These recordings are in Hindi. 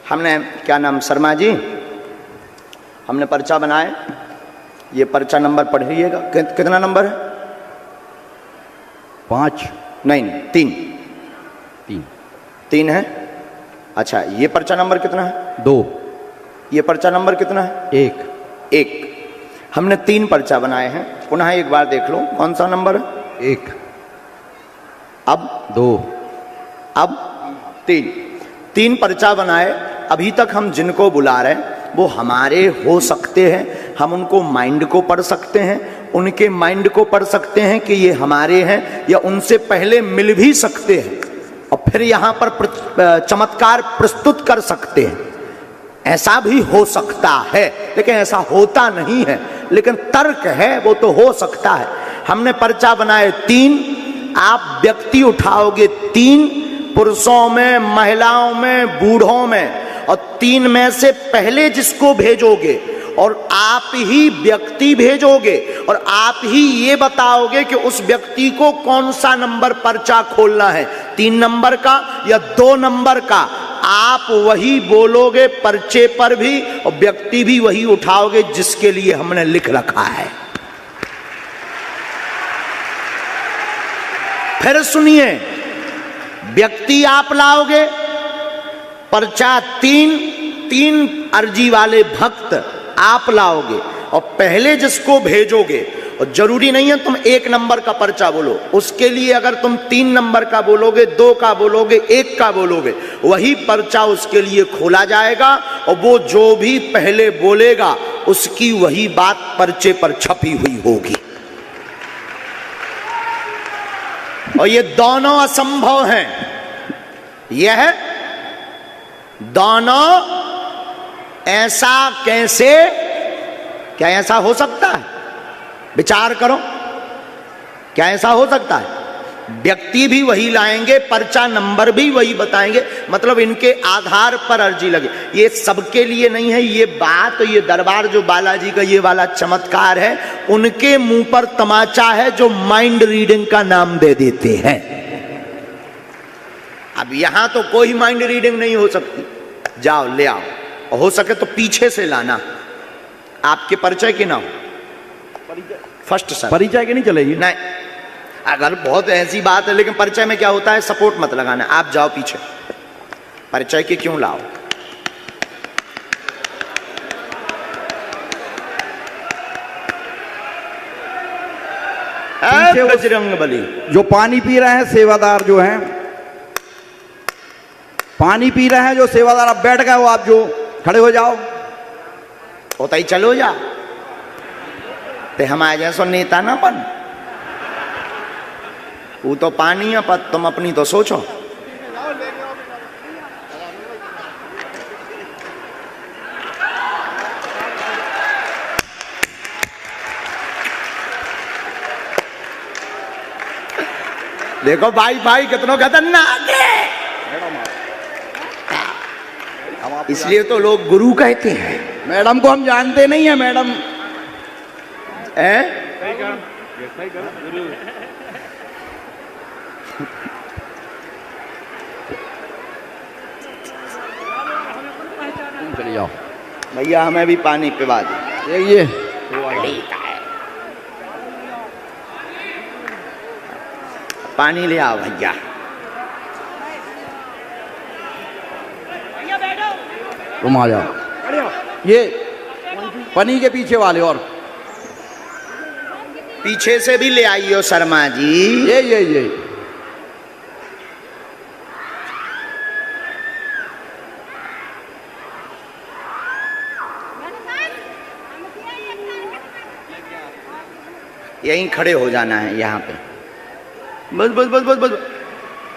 हमने क्या नाम शर्मा जी, हमने पर्चा बनाए। ये पर्चा नंबर पढ़िएगा, कितना नंबर है? 5 नहीं, 3 3 है। अच्छा, ये पर्चा नंबर कितना है? 2। ये पर्चा नंबर कितना है? 1। हमने 3 पर्चा बनाए हैं। पुनः एक बार देख लो कौन सा नंबर है? 1, अब 2, अब 3 पर्चा बनाए। अभी तक हम जिनको बुला रहे हैं वो हमारे हो सकते हैं, हम उनको माइंड को पढ़ सकते हैं, उनके माइंड को पढ़ सकते हैं कि ये हमारे हैं, या उनसे पहले मिल भी सकते हैं और फिर यहाँ पर चमत्कार प्रस्तुत कर सकते हैं। ऐसा भी हो सकता है, लेकिन ऐसा होता नहीं है, लेकिन तर्क है, वो तो हो सकता है। हमने पर्चा बनाए 3। आप व्यक्ति उठाओगे 3, पुरुषों में, महिलाओं में, बूढ़ों में, और 3 में से पहले जिसको भेजोगे और आप ही व्यक्ति भेजोगे और आप ही ये बताओगे कि उस व्यक्ति को कौन सा नंबर पर्चा खोलना है, 3 नंबर का या 2 नंबर का। आप वही बोलोगे पर्चे पर भी और व्यक्ति भी वही उठाओगे जिसके लिए हमने लिख रखा है। फिर सुनिए, व्यक्ति आप लाओगे, पर्चा 3 अर्जी वाले भक्त आप लाओगे और पहले जिसको भेजोगे, और जरूरी नहीं है तुम 1 नंबर का पर्चा बोलो, उसके लिए अगर तुम 3 नंबर का बोलोगे, 2 का बोलोगे, 1 का बोलोगे, वही पर्चा उसके लिए खोला जाएगा और वो जो भी पहले बोलेगा उसकी वही बात पर्चे पर छपी हुई होगी। और ये दोनों असंभव हैं। यह दोनों ऐसा कैसे, क्या ऐसा हो सकता है? विचार करो, क्या ऐसा हो सकता है? व्यक्ति भी वही लाएंगे, पर्चा नंबर भी वही बताएंगे, मतलब इनके आधार पर अर्जी लगे। ये सबके लिए नहीं है ये बात। ये दरबार जो बालाजी का ये वाला चमत्कार है, उनके मुंह पर तमाचा है जो माइंड रीडिंग का नाम दे देते हैं। अब यहां तो कोई माइंड रीडिंग नहीं हो सकती। जाओ ले आओ, और हो सके तो पीछे से लाना। आपके परिचय की ना हो, फर्स्ट सर परिचय की नहीं चलेगी। नहीं, अगर बहुत ऐसी बात है, लेकिन परिचय में क्या होता है, सपोर्ट मत लगाना। आप जाओ पीछे, परिचय के क्यों लाओ? बजरंगबली जो पानी पी रहे हैं सेवादार जो हैं, पानी पी रहे हैं जो सेवादार, आप बैठ गए हो, आप जो खड़े हो जाओ। होता ही चलो जा, ते हमारे जैसो नेता ना बन। वो तो पानी है, पर तुम अपनी तो सोचो। देखो भाई कितनों खतरनाक है। इसलिए तो लोग गुरु कहते हैं। मैडम को हम जानते नहीं है। मैडम चले जाओ भैया, हमें भी पानी पिला दो। ये पानी ले आओ भैया। तुम आ जाओ, ये पनी के पीछे वाले, और पीछे से भी ले आइयो शर्मा जी। ये यहीं खड़े हो जाना है, यहाँ पे बस बस बस बस बस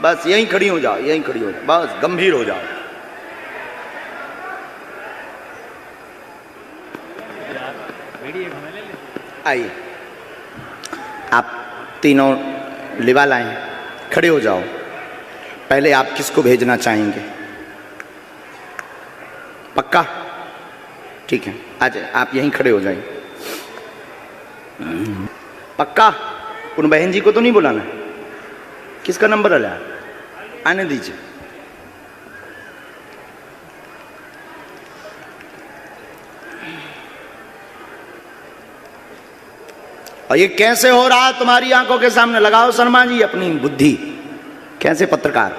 बस यहीं खड़ी हो जाओ, यहीं खड़ी हो जाओ, बस गंभीर हो जाओ। आइए, आप तीनों लिवा लाएं, खड़े हो जाओ। पहले आप किसको भेजना चाहेंगे? पक्का? ठीक है, आज आप यहीं खड़े हो जाइए। पक्का? उन बहन जी को तो नहीं बुलाना? किसका नंबर है? आने दीजिए। और ये कैसे हो रहा है तुम्हारी आंखों के सामने? लगाओ शर्मा जी अपनी बुद्धि। कैसे पत्रकार?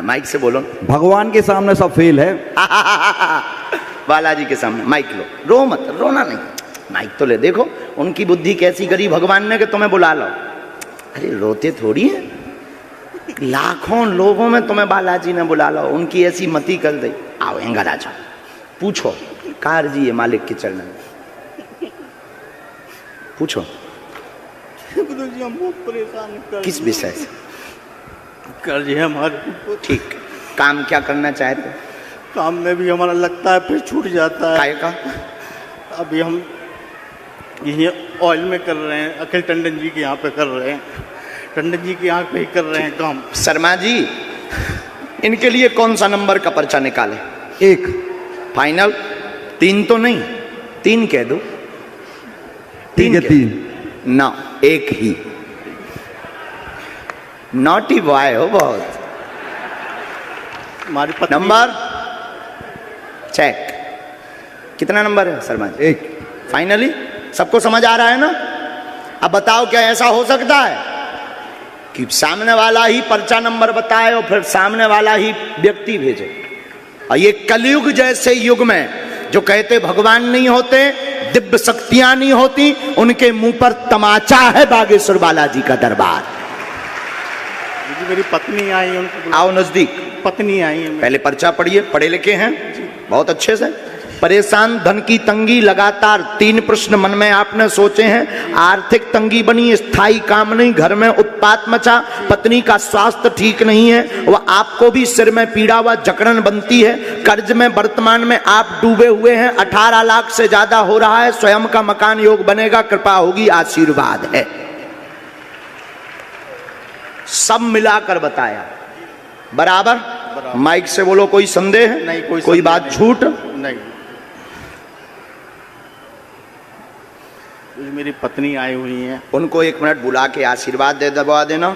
माइक से बोलो। भगवान के सामने सब फेल है। बालाजी के सामने माइक लो, रो मत, रोना नहीं, माइक तो ले। देखो उनकी बुद्धि कैसी करी भगवान ने कि तुम्हें बुला लो। अरे रोते थोड़ी है, लाखों लोगों में तुम्हें बालाजी ने बुला लो, उनकी ऐसी मति कर दी। आओ एंगा राजा, पूछो कार जी है मालिक के चरण में, पूछो गुरुजी हम बहुत परेशान कर किस विषय से? कर्ज है हमारे। ठीक, काम क्या करना चाहते? काम में भी हमारा लगता है फिर छूट जाता है। काय का? अभी हम यही ऑयल में कर रहे हैं, अखिल टंडन जी के यहाँ पे कर रहे हैं, टंडन जी के यहाँ पे ही कर रहे हैं काम। शर्मा जी इनके लिए कौन सा नंबर का पर्चा निकाले? 1 फाइनल? 3 तो नहीं, 3 कह दो। ठीक है, 3 ना, 1 ही। नॉटी बॉय हो बहुत। हमारी पत्नी नंबर चेक। कितना नंबर है शर्मा जी? 1। फाइनली सबको समझ आ रहा है ना? अब बताओ क्या ऐसा हो सकता है कि सामने वाला ही पर्चा नंबर बताए और फिर सामने वाला ही व्यक्ति भेजे? और ये कलयुग जैसे युग में जो कहते भगवान नहीं होते, दिव्य शक्तियां नहीं होती, उनके मुंह पर तमाचा है बागेश्वर बालाजी का दरबार। मेरी पत्नी आई है, उनको आओ नजदीक। पत्नी आई है। पहले पर्चा पढ़िए, पढ़े लिखे हैं बहुत अच्छे से। परेशान, धन की तंगी लगातार, 3 प्रश्न मन में आपने सोचे हैं। आर्थिक तंगी बनी, स्थायी काम नहीं, घर में उत्पात मचा, पत्नी का स्वास्थ्य ठीक नहीं है, वह आपको भी सिर में पीड़ा व जकड़न बनती है, कर्ज में वर्तमान में आप डूबे हुए हैं, 18 लाख से ज्यादा हो रहा है, स्वयं का मकान योग बनेगा, कृपा होगी, आशीर्वाद है। सब मिलाकर बताया बराबर। माइक से बोलो, कोई संदेह है? नहीं, कोई बात नहीं। झूठ नहीं। मेरी पत्नी आई हुई है, उनको 1 मिनट बुला के आशीर्वाद दे दबा देना।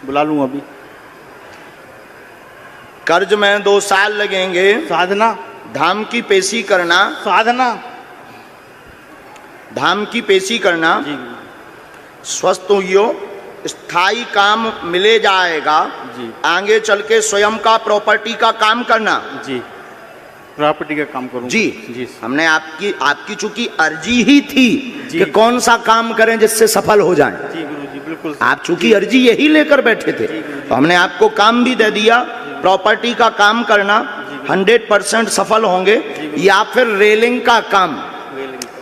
बुला लूं अभी? कर्ज में 2 साल लगेंगे, साधना, धाम की पेशी करना, साधना, धाम की पेशी करना, जी स्वस्थ हुई, स्थायी काम मिले जाएगा, जी, आगे चल के स्वयं का प्रॉपर्टी का काम करना। जी, प्रॉपर्टी का काम करूं जी, जी। हमने आपकी चूंकि अर्जी ही थी जी। कि कौन सा काम करें जिससे सफल हो जाएं। जी गुरुजी, बिल्कुल। आप चूंकि अर्जी यही लेकर बैठे थे, तो हमने आपको काम भी दे दिया, प्रॉपर्टी का काम करना, 100% सफल होंगे। या फिर रेलिंग का काम,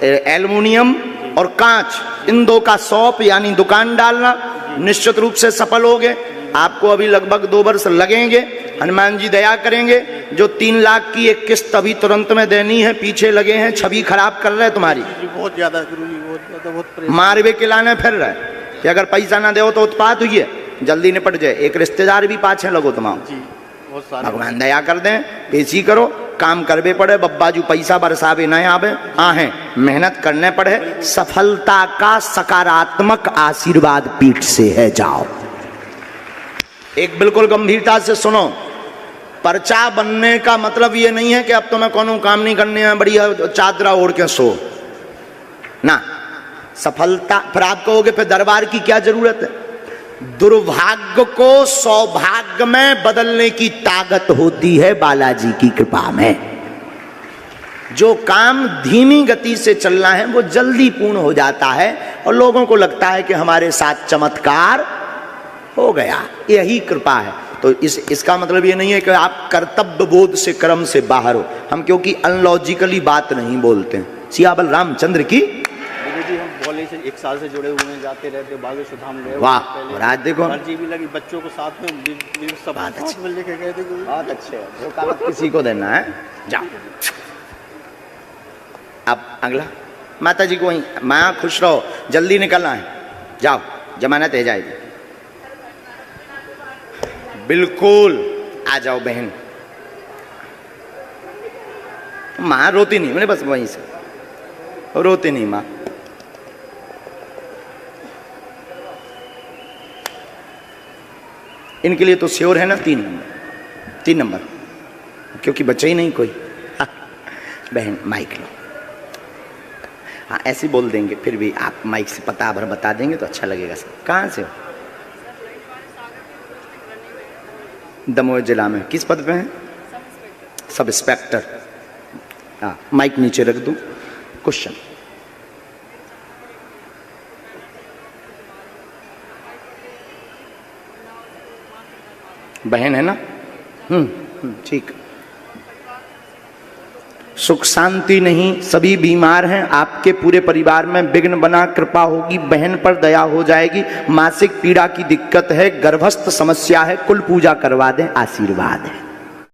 एल्युमिनियम और कांच, इन 2 का शॉप यानी दुकान डालना, निश्चित रूप से सफल होगे। आपको अभी लगभग 2 वर्ष लगेंगे, हनुमान जी दया करेंगे। जो 3 लाख की एक किस्त अभी तुरंत में देनी है, पीछे लगे हैं, छवि खराब कर रहे हैं तुम्हारी, बहुत ज्यादा गुरुजी, बहुत ज्यादा, बहुत मारवे खिलाने फिर रहे कि अगर पैसा ना दो तो उत्पात हुई है, जल्दी निपट जाए। एक रिश्तेदार भी पाछे लगो तुम्हारा, जी, बहुत सारे। भगवान दया कर दें, पेशी करो, काम करवे पड़े, बब्बाजू पैसा बरसावे न आवे, आहे मेहनत करने पड़े, सफलता का सकारात्मक आशीर्वाद पीठ से है। जाओ, एक बिल्कुल गंभीरता से सुनो, पर्चा बनने का मतलब ये नहीं है कि अब तुम्हें कोनो काम नहीं करने हैं, बढ़िया चादरा ओढ़ के सो ना। सफलता फिर आप कहोगे फिर दरबार की क्या जरूरत है? दुर्भाग्य को सौभाग्य में बदलने की ताकत होती है बालाजी की कृपा में। जो काम धीमी गति से चलना है वो जल्दी पूर्ण हो जाता है और लोगों को लगता है कि हमारे साथ चमत्कार हो गया, यही कृपा है। तो इसका मतलब ये नहीं है कि आप कर्तव्य बोध से कर्म से बाहर हो। हम क्योंकि अनलॉजिकली बात नहीं बोलते हैं। सियाबल रामचंद्र की गुरुजी, हम बोले से 1 साल से जुड़े हुए हैं, जाते रहते, बागेश्वर धाम गए। वाह, और आज देखो अर्जी भी लगी, बच्चों को साथ में सब साथ में लेके गए थे। बहुत अच्छे, वो कागज किसी को देना है। जाओ अब अगला, माता जी को वहीं, माँ खुश रहो, जल्दी निकलना है, जाओ जमानत है जाएगी। बिल्कुल आ जाओ बहन। माँ रोती नहीं, मैंने बस वहीं से रोती नहीं माँ। इनके लिए तो श्योर है ना 3 नंबर, क्योंकि बच्चे ही नहीं कोई। बहन माइक लो। हाँ ऐसे बोल देंगे, फिर भी आप माइक से पता भर बता देंगे तो अच्छा लगेगा सर। कहाँ से हो? दमोह जिला में। किस पद पे हैं? Sub inspector. हाँ माइक नीचे रख दूं। क्वेश्चन। बहन है ना? ठीक। सुख शांति नहीं, सभी बीमार हैं, आपके पूरे परिवार में विघ्न बना, कृपा होगी, बहन पर दया हो जाएगी, मासिक पीड़ा की दिक्कत है, गर्भस्थ समस्या है, कुल पूजा करवा दें, आशीर्वाद है।